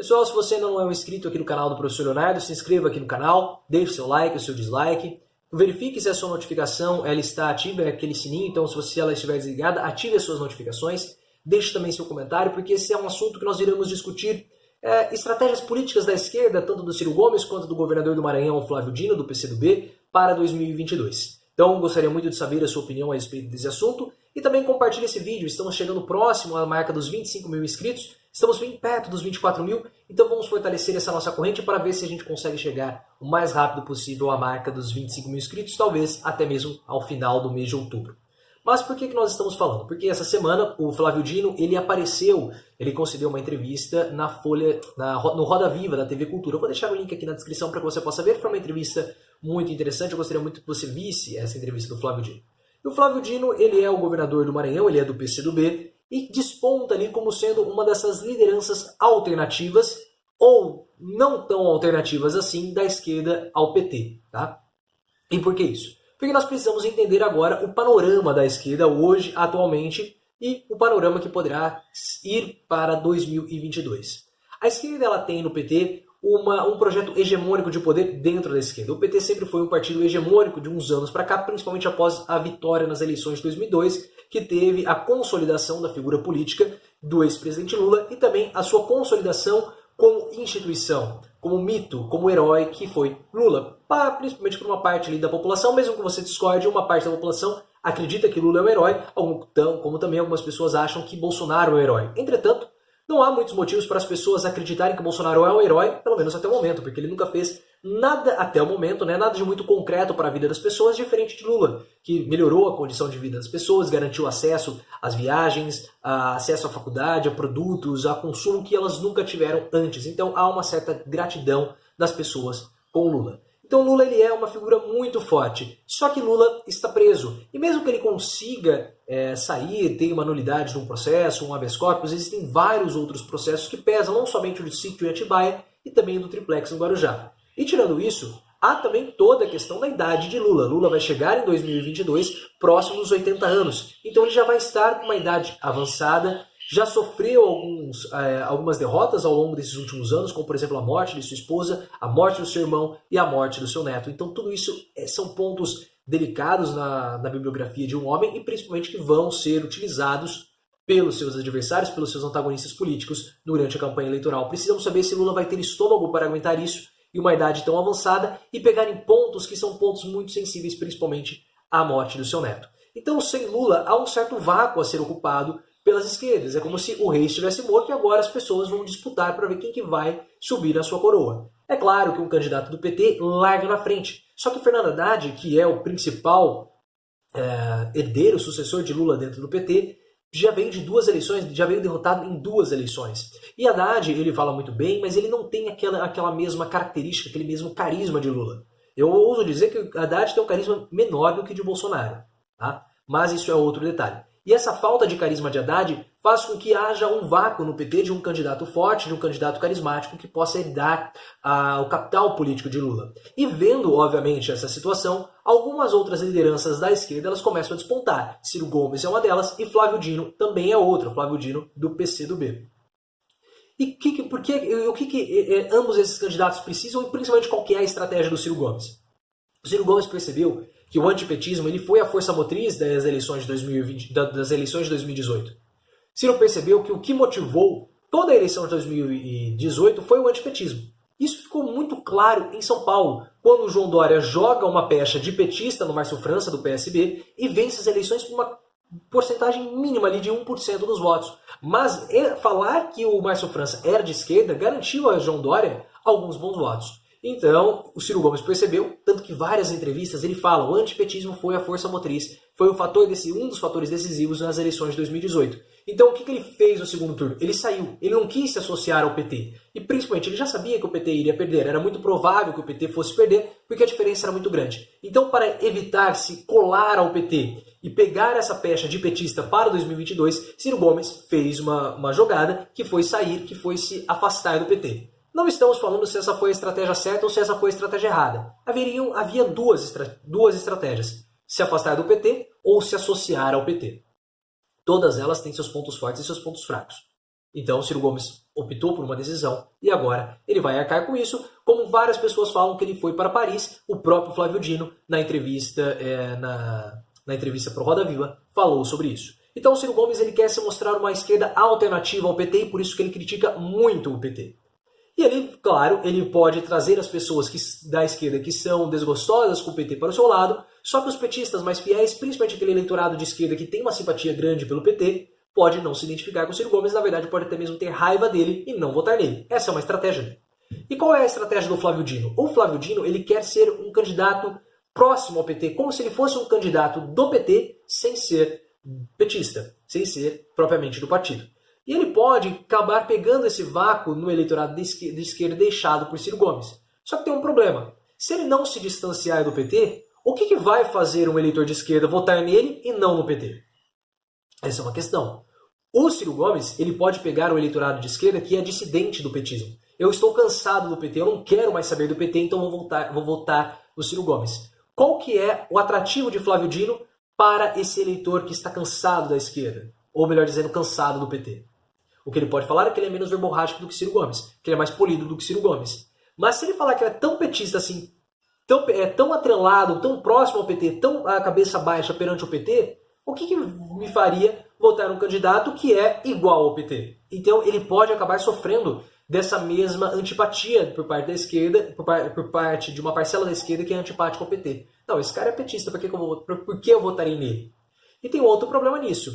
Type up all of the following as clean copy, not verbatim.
Pessoal, se você ainda não é um inscrito aqui no canal do Professor Leonardo, se inscreva aqui no canal, deixe o seu like, o seu dislike, verifique se a sua notificação ela está ativa, é aquele sininho, então se ela estiver desligada, ative as suas notificações, deixe também seu comentário, porque esse é um assunto que nós iremos discutir estratégias políticas da esquerda, tanto do Ciro Gomes quanto do governador do Maranhão, Flávio Dino, do PCdoB, para 2022. Então, gostaria muito de saber a sua opinião a respeito desse assunto e também compartilhe esse vídeo. Estamos chegando próximo à marca dos 25 mil inscritos, estamos bem perto dos 24 mil, então vamos fortalecer essa nossa corrente para ver se a gente consegue chegar o mais rápido possível à marca dos 25 mil inscritos, talvez até mesmo ao final do mês de outubro. Mas por que nós estamos falando? Porque essa semana o Flávio Dino ele apareceu, ele concedeu uma entrevista na Folha, no Roda Viva da TV Cultura. Eu vou deixar o link aqui na descrição para que você possa ver. Foi uma entrevista muito interessante, eu gostaria muito que você visse essa entrevista do Flávio Dino. E o Flávio Dino ele é o governador do Maranhão, ele é do PCdoB e desponta ali como sendo uma dessas lideranças alternativas ou não tão alternativas assim da esquerda ao PT. Tá? E por que isso? Porque nós precisamos entender agora o panorama da esquerda hoje, atualmente, e o panorama que poderá ir para 2022. A esquerda ela tem no PT um projeto hegemônico de poder dentro da esquerda. O PT sempre foi um partido hegemônico de uns anos para cá, principalmente após a vitória nas eleições de 2002, que teve a consolidação da figura política do ex-presidente Lula e também a sua consolidação como instituição, como mito, como herói que foi Lula, principalmente por uma parte ali da população, mesmo que você discorde, uma parte da população acredita que Lula é um herói, como também algumas pessoas acham que Bolsonaro é um herói. Entretanto, não há muitos motivos para as pessoas acreditarem que Bolsonaro é um herói, pelo menos até o momento, porque ele nunca fez nada até o momento, né, nada de muito concreto para a vida das pessoas, diferente de Lula, que melhorou a condição de vida das pessoas, garantiu acesso às viagens, acesso à faculdade, a produtos, a consumo que elas nunca tiveram antes. Então há uma certa gratidão das pessoas com Lula. Então Lula ele é uma figura muito forte, só que Lula está preso. E mesmo que ele consiga sair, ter uma nulidade de um processo, um habeas corpus, existem vários outros processos que pesam, não somente o de sítio em Atibaia e também o do triplex no Guarujá. E tirando isso, há também toda a questão da idade de Lula. Lula vai chegar em 2022 próximo dos 80 anos, então ele já vai estar com uma idade avançada, já sofreu algumas derrotas ao longo desses últimos anos, como por exemplo a morte de sua esposa, a morte do seu irmão e a morte do seu neto. Então tudo isso são pontos delicados na bibliografia de um homem e principalmente que vão ser utilizados pelos seus adversários, pelos seus antagonistas políticos durante a campanha eleitoral. Precisamos saber se Lula vai ter estômago para aguentar isso e uma idade tão avançada e pegar em pontos que são pontos muito sensíveis, principalmente a morte do seu neto. Então sem Lula há um certo vácuo a ser ocupado pelas esquerdas. É como se o rei estivesse morto e agora as pessoas vão disputar para ver quem que vai subir na sua coroa. É claro que um candidato do PT larga na frente. Só que Fernando Haddad, que é o principal herdeiro, sucessor de Lula dentro do PT, já veio de duas eleições, já veio derrotado em duas eleições. E Haddad, ele fala muito bem, mas ele não tem aquela mesma característica, aquele mesmo carisma de Lula. Eu ouso dizer que Haddad tem um carisma menor do que de Bolsonaro. Tá? Mas isso é outro detalhe. E essa falta de carisma de Haddad faz com que haja um vácuo no PT de um candidato forte, de um candidato carismático que possa herdar o capital político de Lula. E vendo, obviamente, essa situação, algumas outras lideranças da esquerda elas começam a despontar. Ciro Gomes é uma delas e Flávio Dino também é outra, Flávio Dino do PCdoB. E o que ambos esses candidatos precisam e principalmente qual que é a estratégia do Ciro Gomes? O Ciro Gomes percebeu que o antipetismo ele foi a força motriz das eleições de 2018. Ciro percebeu que o que motivou toda a eleição de 2018 foi o antipetismo. Isso ficou muito claro em São Paulo, quando o João Dória joga uma pecha de petista no Márcio França, do PSB, e vence as eleições por uma porcentagem mínima ali de 1% dos votos. Mas falar que o Márcio França era de esquerda garantiu a João Dória alguns bons votos. Então, o Ciro Gomes percebeu, tanto que várias entrevistas ele fala, o antipetismo foi a força motriz, foi um dos fatores decisivos nas eleições de 2018. Então, o que ele fez no segundo turno? Ele saiu, ele não quis se associar ao PT. E principalmente, ele já sabia que o PT iria perder, era muito provável que o PT fosse perder, porque a diferença era muito grande. Então, para evitar se colar ao PT e pegar essa pecha de petista para 2022, Ciro Gomes fez uma jogada que foi sair, que foi se afastar do PT. Não estamos falando se essa foi a estratégia certa ou se essa foi a estratégia errada. Havia duas estratégias. Se afastar do PT ou se associar ao PT. Todas elas têm seus pontos fortes e seus pontos fracos. Então, Ciro Gomes optou por uma decisão e agora ele vai arcar com isso, como várias pessoas falam que ele foi para Paris. O próprio Flávio Dino, na entrevista para o Roda Viva, falou sobre isso. Então o Ciro Gomes ele quer se mostrar uma esquerda alternativa ao PT e por isso que ele critica muito o PT. E ele, claro, ele pode trazer as pessoas da esquerda que são desgostosas com o PT para o seu lado, só que os petistas mais fiéis, principalmente aquele eleitorado de esquerda que tem uma simpatia grande pelo PT, pode não se identificar com o Ciro Gomes, na verdade pode até mesmo ter raiva dele e não votar nele. Essa é uma estratégia dele. E qual é a estratégia do Flávio Dino? O Flávio Dino ele quer ser um candidato próximo ao PT, como se ele fosse um candidato do PT sem ser petista, sem ser propriamente do partido. E ele pode acabar pegando esse vácuo no eleitorado de esquerda deixado por Ciro Gomes. Só que tem um problema. Se ele não se distanciar do PT, o que vai fazer um eleitor de esquerda votar nele e não no PT? Essa é uma questão. O Ciro Gomes ele pode pegar o eleitorado de esquerda que é dissidente do petismo. Eu estou cansado do PT, eu não quero mais saber do PT, então vou votar no Ciro Gomes. Qual que é o atrativo de Flávio Dino para esse eleitor que está cansado da esquerda? Ou melhor dizendo, cansado do PT? O que ele pode falar é que ele é menos verborrágico do que Ciro Gomes, que ele é mais polido do que Ciro Gomes. Mas se ele falar que ele é tão petista assim, tão atrelado, tão próximo ao PT, tão a cabeça baixa perante o PT, o que me faria votar num candidato que é igual ao PT? Então ele pode acabar sofrendo dessa mesma antipatia por parte da esquerda, por parte de uma parcela da esquerda que é antipática ao PT. Não, esse cara é petista, por que eu votaria nele? E tem outro problema nisso.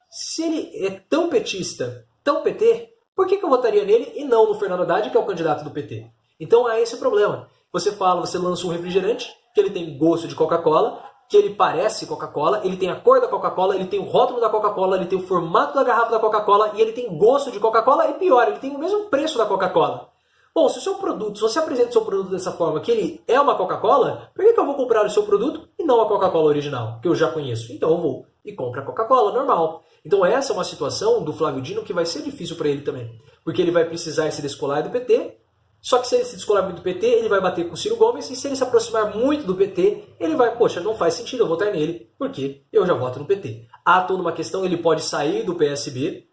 Se ele é tão petista, tão PT, por que eu votaria nele e não no Fernando Haddad, que é o candidato do PT? Então é esse o problema. Você lança um refrigerante, que ele tem gosto de Coca-Cola, que ele parece Coca-Cola, ele tem a cor da Coca-Cola, ele tem o rótulo da Coca-Cola, ele tem o formato da garrafa da Coca-Cola e ele tem gosto de Coca-Cola e pior, ele tem o mesmo preço da Coca-Cola. Bom, se você apresenta o seu produto dessa forma, que ele é uma Coca-Cola, por que eu vou comprar o seu produto e não a Coca-Cola original, que eu já conheço? Então eu vou e compro a Coca-Cola normal. Então essa é uma situação do Flávio Dino que vai ser difícil para ele também, porque ele vai precisar se descolar do PT. Só que se ele se descolar muito do PT, ele vai bater com o Ciro Gomes, e se ele se aproximar muito do PT, ele vai, poxa, não faz sentido eu votar nele, porque eu já voto no PT. Há toda uma questão, ele pode sair do PSB,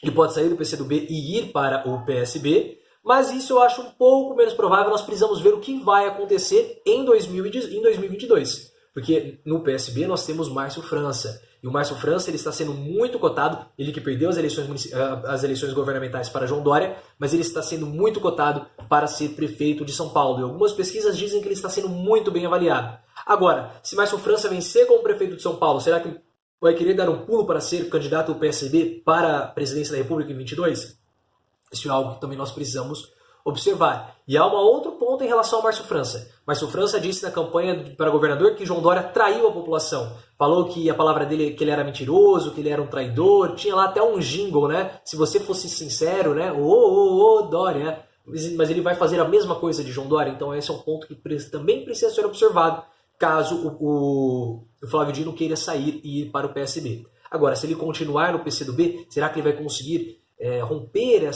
ele pode sair do PCdoB e ir para o PSB, mas isso eu acho um pouco menos provável, nós precisamos ver o que vai acontecer em 2022. Porque no PSB nós temos Márcio França. E o Márcio França ele está sendo muito cotado, ele que perdeu as eleições governamentais para João Dória, mas ele está sendo muito cotado para ser prefeito de São Paulo. E algumas pesquisas dizem que ele está sendo muito bem avaliado. Agora, se Márcio França vencer como prefeito de São Paulo, será que ele vai querer dar um pulo para ser candidato do PSB para a presidência da República em 22? Isso é algo que também nós precisamos observar. E há um outro ponto em relação ao Márcio França. Márcio França disse na campanha para governador que João Dória traiu a população. Falou que a palavra dele que ele era mentiroso, que ele era um traidor. Tinha lá até um jingle, né? Se você fosse sincero, né? Ô, Dória. Mas ele vai fazer a mesma coisa de João Dória. Então esse é um ponto que também precisa ser observado caso o Flávio Dino queira sair e ir para o PSB. Agora, se ele continuar no PCdoB, será que ele vai conseguir romper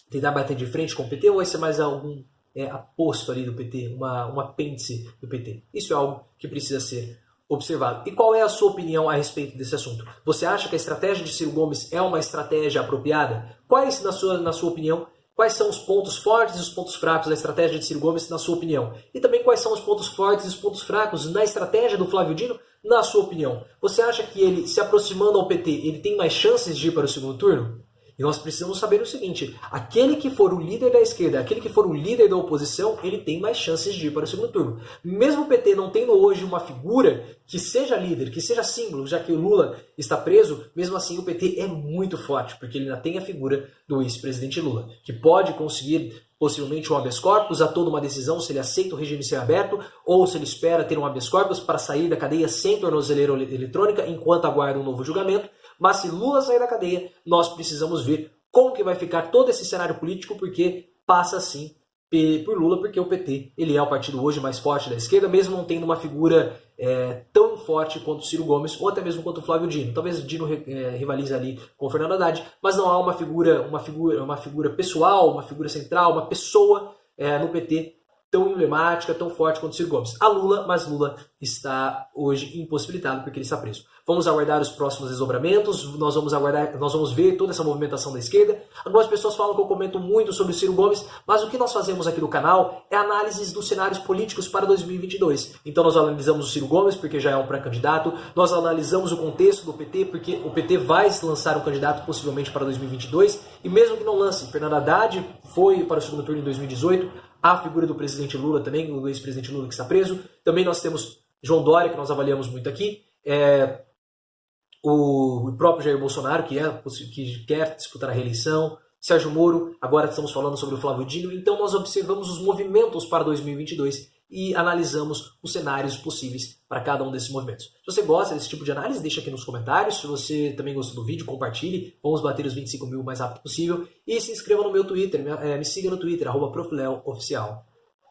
tentar bater de frente com o PT, ou vai ser mais algum aposto ali do PT, um apêndice do PT? Isso é algo que precisa ser observado. E qual é a sua opinião a respeito desse assunto? Você acha que a estratégia de Ciro Gomes é uma estratégia apropriada? Quais, na sua opinião, quais são os pontos fortes e os pontos fracos da estratégia de Ciro Gomes, na sua opinião? E também quais são os pontos fortes e os pontos fracos na estratégia do Flávio Dino, na sua opinião? Você acha que ele, se aproximando ao PT, ele tem mais chances de ir para o segundo turno? E nós precisamos saber o seguinte, aquele que for o líder da esquerda, aquele que for o líder da oposição, ele tem mais chances de ir para o segundo turno. Mesmo o PT não tendo hoje uma figura que seja líder, que seja símbolo, já que o Lula está preso, mesmo assim o PT é muito forte, porque ele ainda tem a figura do ex-presidente Lula, que pode conseguir possivelmente um habeas corpus, a toda uma decisão se ele aceita o regime ser aberto ou se ele espera ter um habeas corpus para sair da cadeia sem tornozeleira eletrônica enquanto aguarda um novo julgamento. Mas se Lula sair da cadeia, nós precisamos ver como que vai ficar todo esse cenário político, porque passa sim por Lula, porque o PT ele é o partido hoje mais forte da esquerda, mesmo não tendo uma figura tão forte quanto o Ciro Gomes, ou até mesmo quanto o Flávio Dino. Talvez o Dino rivalize ali com o Fernando Haddad, mas não há uma figura pessoal, uma figura central, uma pessoa no PT tão emblemática, tão forte quanto o Ciro Gomes. A Lula, mas Lula está hoje impossibilitado porque ele está preso. Vamos aguardar os próximos desdobramentos, nós vamos ver toda essa movimentação da esquerda. Algumas pessoas falam que eu comento muito sobre o Ciro Gomes, mas o que nós fazemos aqui no canal é análises dos cenários políticos para 2022. Então nós analisamos o Ciro Gomes, porque já é um pré-candidato, nós analisamos o contexto do PT, porque o PT vai lançar um candidato possivelmente para 2022, e mesmo que não lance, Fernando Haddad foi para o segundo turno em 2018, a figura do presidente Lula também, o ex-presidente Lula que está preso, também nós temos João Dória, que nós avaliamos muito aqui, o próprio Jair Bolsonaro, que quer disputar a reeleição, Sérgio Moro, agora estamos falando sobre o Flávio Dino, então nós observamos os movimentos para 2022 e analisamos os cenários possíveis para cada um desses movimentos. Se você gosta desse tipo de análise, deixa aqui nos comentários. Se você também gostou do vídeo, compartilhe. Vamos bater os 25 mil o mais rápido possível. E se inscreva no meu Twitter, me siga no Twitter, @profleoficial.